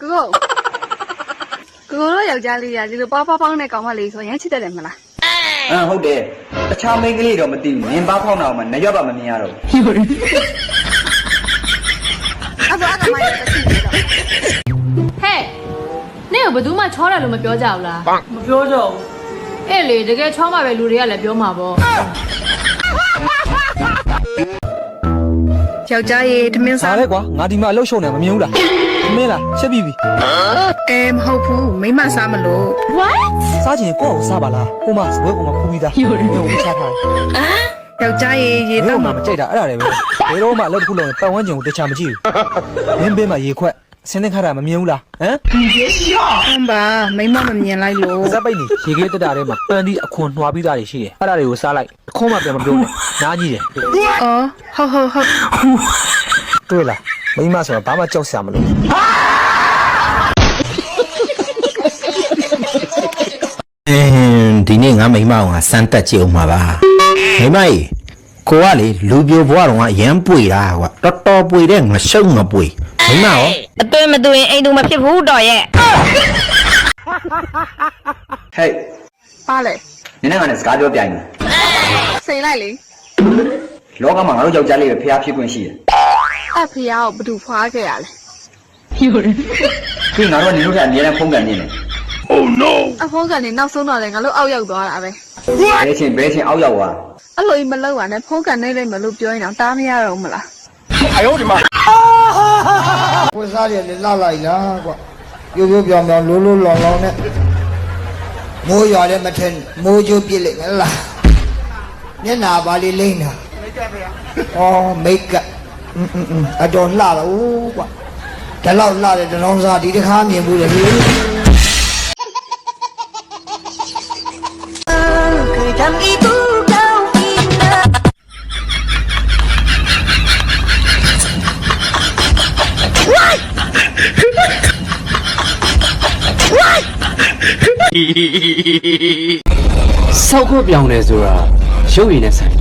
哥哥要家里呀，就是爸爸帮那搞嘛里说，人气得人么啦？ဟုတ်တယ်တခြားမိန်းကလေးတော့မသိဘူးနင်ဘာဖောက်နာအောင်မနေရပါမမြင်ရတော့他说干嘛要气你了？ဟဲ့နေ့ကဘယ်သူမှချောတယ်လို့မပြောကြဘူးလားမပြောကြဘူးအဲ့လေတကယ်ချောမှပဲလူတွေကလည်းပြောမှာပေါ့ယောက်ျားရေထမင်းစား လေကွာငါဒီမှာအလုပ်ရှုံနေမမြင်ဘူးလားမင်းလားချက်ပြီးပြီမဟုတ်ဘူးမိမစားမလို့ What စားချင်ကိုယ့်ကိုစားပါလားဟိုမှာစပွဲကောင်မှာခူးပြီးသားဟိုကိုချထားတယ်ယောက်ျားရေရေ တော့ တော့ မှမကြိုက်တာအဲ့ဒါတွေပဲဘယ်တော့မှအလုပ်တစ်ခုလုံးပတ်ဝန်းကျင်ကိုတခြားမကြည့်ဘူးမင်းဘေးမှာရေခွက်ဆင်းနေခါတာမမြင်ဘူးလားဟမ်ဟုတ်ပါမိမမမြင်လိုက်လို့ စက်ပိတ်နေရေခဲတက်တာထဲမှာပန်းဒီအခွန်နှွားပြီးသားတွေရှိတယ်အဲ့ဒါတွေကိုစားလိုက်အခွန်မှပြန်မပြောနဲ့နားကြီးတယ် အော်ဟုတ်တွေ့လားမိမဆိုတော့ဘာမှကြောက်စရာမလိုဒီနေ့ငါမိမအောင်ကစမ်းတက်ကြည့်အောင်ပါမိမကြီးကိုကလေလူပြိုဘွားတော်ကအရန်ပွေတာကွာတော်တော်ပွေတဲ့ငရှုံငပွေမိမရောအသွင်မသွင်အိမ်သူမဖြစ်ဘူးတော်ရဲ့ဟဲ့ပါလေနင်နဲ့ငါနဲ့စကားပြောပြိုင်မယ်စိန်လိုက်လေလောကမှာငါတို့ယောက်ျားလေးပဲဖျားဖြစ်ခွင့်ရှိတယ်အဖေရောဘသူဖွားခဲ့ရလဲဒီငါတို့နင်တို့ကအမြဲတမ်းဖုန်းကန်နေတယ်Oh no အဖုန်းကနေနောက်ဆုံးတော့လေငါတို့အောက်ရောက်သွားတာပဲဘယ်ချင်းအောက်ရောက်သွားအဲ့လိုမလုပ်ပါနဲ့ဖုန်းကန်နေလိုက်မလို့ပြောရင်တော့တားမရတော့မလား哎呦我的妈ကိုစားတယ်လေလောက်လိုက်လားကွာပြိုးပြောင်ပြောင်လိုးလိုးလောင်လောင်နဲ့မိုးရွာလည်းမထင်မိုးကျိုးပြစ်လိုက်မလားမျက်နာပါလေးလိမ့်တာမိတ်ကပ်အတော်လှတာဦးကွာဒါလောက်လှတယ်တလုံးစားဒီတစ်ခါမြင်ဘူးလေဆောက်ခွပြောင်းတယ်ဆိုတာရုပ်ရည်နဲ့ဆိုင်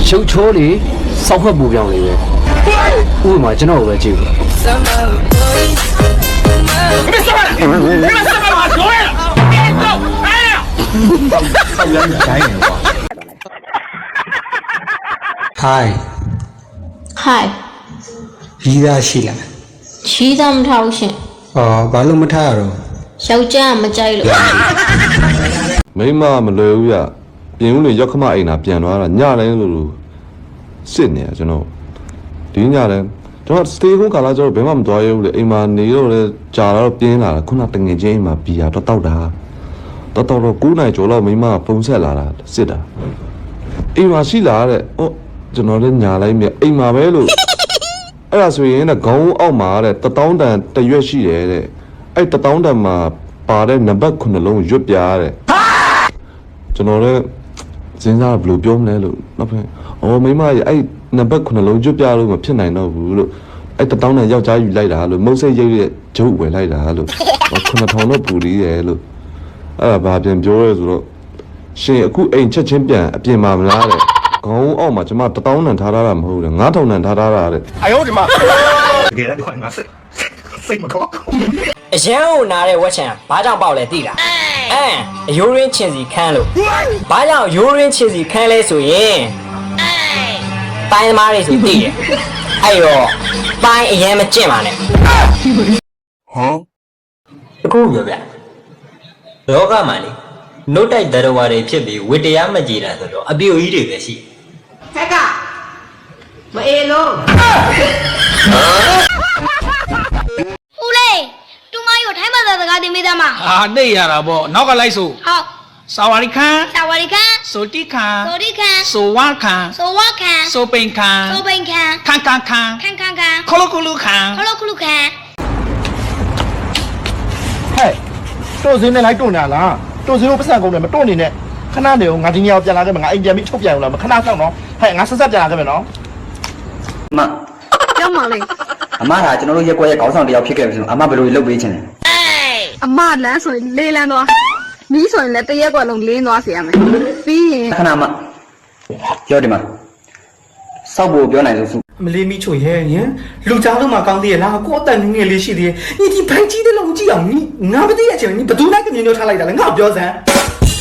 ရုပ်ချိုးလေဆောက်ခွပူပြောင်းလေပဲဥပမာကျွန်တော်ပဲကြည့်ဘူးဟိုင်းရီးသားရှိလားချီးသားမထားဘူးရှင်ဘာလို့မထားရတော့ယောက်ျားမကြိုက်လို့မိမမလွယ်ဘူးရပြင်ဦးလေရောက်ခမအိမ်သာပြန်သွားတာညတိုင်းလို့စစ်နေရကျွန်တော်ဒီညတိုင်းကျွန်တော်စတေးကုန်းကာလာကျတော့ဘယ်မှမသွားရဘူးလေအိမ်မှာနေတော့လေကြာတော့ပြင်းလာတာခုနတငယ်ချင်းအိမ်မှာဘီယာတော့တောက်တာတော့9နိုင်ကျော်လောက်မိမဖုန်းဆက်လာတာစစ်တာအိမ်မှာရှိလာတဲ့ကျွန်တော်လည်းညာလိုက်မြအိမ်မှာပဲလို့အဲ့ဒါဆိုရင်ခေါင်းအောက်မှာတဲ့1000တန်တရွက်ရှိတယ်တဲ့အဲ့1000တန်မှာပါတဲ့နံပါတ်9လုံးရွတ်ပြားတဲ့ကျွန်တော်လည်းစဉ်းစားဘယ်လိုပြောမလဲလို့နောက်ဖက်မိမကြီးအဲ့နံပါတ်9လုံးရွတ်ပြားလို့မဖြစ်နိုင်တော့ဘူးလို့အဲ့1000တန်ယောက်ျားယူလိုက်တာလို့မုတ်စိတ်ရိပ်ရဲ့ဂျုတ်ဝယ်လိုက်တာလို့9000တော့ပူသေးတယ်လို့အဲ့ဒါဘာပြန်ပြောရဲဆိုတော့ရှင်အခုအိမ်ချက်ချင်းပြန်အပြင်မှာမလားတဲ့ခေါင်းအောက်မှာကျွန်မ1000တန်ထားတာမဟုတ်ဘူး9000တန်ထားတာတဲ့哎呦我的妈တကယ်တော့ငါစိတ်မကောင်းအရန်ကိုနားတဲ့ဝက်ချံဘာကြောင့်ပေါက်လဲသိလားအယိုးရင်းချင်းစီခန်းလို့ဘာကြောင့်ယိုးရင်းချင်းစီခန်းလဲဆိုရင်ပိုင်းသမားတွေဆိုသိတယ်အဲ့တော့ပိုင်းအရန်မကျင့်ပါနဲ့အခုပြောပြလောကမှာလေနှုတ်တိုက်တရဝါတွေဖြစ်ပြီးဝတ္တရားမကြည်တာဆိုတော့အပြိုကြီးတွေပဲရှိဆက်ကမအေးလို့ဦးလေးတူမကြီးကိုထိုင်းဘာသာစကားသင်ပေးသားမနေရတာပေါ့နောက်ကလိုက်ဆိုဟုတ်စာဝါရီခန်းဆိုတိခန်းဆိုဝါခန်းဆိုပိန်ခန်းခန်းခလုခလုခန်းဟဲ့တို့စင်းနဲ့လိုက်တို့နေလားတို့စင်းတို့ပတ်စံကုန်တယ်မတို့နေနဲ့ခဏနေအောင်ငါဒီညောင်ပြန်လာခဲ့မယ်ငါအိမ်ပြန်ပြီးထုတ်ပြန်အောင်လားမခဏစောင့်နော်ဟဲ့ငါဆက်ပြန်လာခဲ့မယ်နော်မကြောက်မလေးအမကကျွန်တော်တို့ရက်ကွက်ရဲ့ခေါင်းဆောင်တယောက်ဖြစ်ခဲ့ပြီဆိုအမဘယ်လိုလုပ်ပေးချင်လဲအမလမ်းဆိုရင်လေးလမ်းသွားမီးဆိုရင်လည်းတရက်ကွက်လုံးလင်းသွားစေရမယ်ပြီးရင်ခဏမပြောတယ်မစောက်ဖို့ပြောနိုင်လို့စု မလေးမိချိုရဲ့ညလူကြားလုံးမှာကောင်းသေးရဲ့လားကိုအတန်ငယ်လေးရှိသေးရဲ့ညီဒီဘိုင်ကြီးတဲ့လုံးကြည့်အောင်ညီငါမသိတဲ့အချိန်ညီဘသူနဲ့ကမြင်တော့ထားလိုက်တာလဲငါပြောစမ်း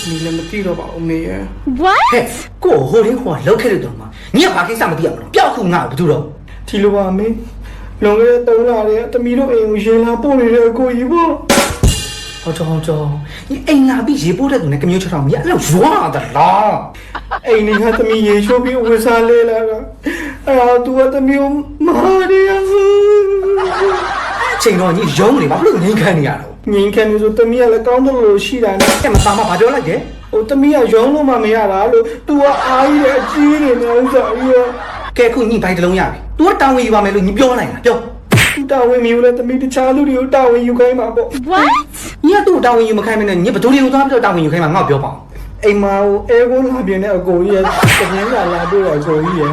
ညီလည်းမသိတော့ပါဦးမေရဲ့ What ဟဲ့ကိုဟိုရင်းဟိုလောက်ခဲ့လို့တော့မှာညီကဘာကိစ္စမသိရဘူးပျောက်ခုငါဘသူတော့ဒီလိုပါမေလွန်ခဲ့တဲ့3လတည်းတမီတို့အိမ်ကိုရင်လာပို့နေတဲ့အကိုကြီးပေါ့ဟုတ်တော့ညီအိမ်လာပြီးရေပို့တဲ့သူနဲ့ကမျိုးချောင်းမြအဲ့လောက်ရွာတာလားအိမ်ကတမီရေချိုးပြီးဝယ်စားလဲလာတော့အဲ့သူကတမီကိုမာရီယာချိန်တော့ညီရုံးနေဘာလို့ငိမ့်ခမ်းနေရတော့ငိမ့်ခမ်းနေဆိုတမီကလည်းကောင်းတယ်လို့ရှိတာနဲ့အဲ့မသားမဘာပြောလိုက်တယ်ဟိုတမီကရုံးလို့မှမရတာလို့ तू ကအားကြီးတဲ့အကြီးနေနေဥစ္စာကြီးရောကဲခုညီဘိုင်တလုံးရပြီ तू ကတောင်းဝင်ယူပါမယ်လို့ညီပြောလိုက်တာပြောသူတာဝန်မျိုးလဲတမီတခြားလူတွေကိုတာဝန်ယူခိုင်းမှာပေါ့ What ညီကသူ့တာဝန်ယူမခိုင်းမနဲ့ညီဘယ်သူတွေကိုသွားပြီးတော့တာဝန်ယူခိုင်းမှာငါ့ပြောပါဦးအိမ်မာကိုအဲကိုလာပြင်းတဲ့အကိုကြီးရဲ့တကင်းလာတွေ့တဲ့အကိုကြီးရဲ့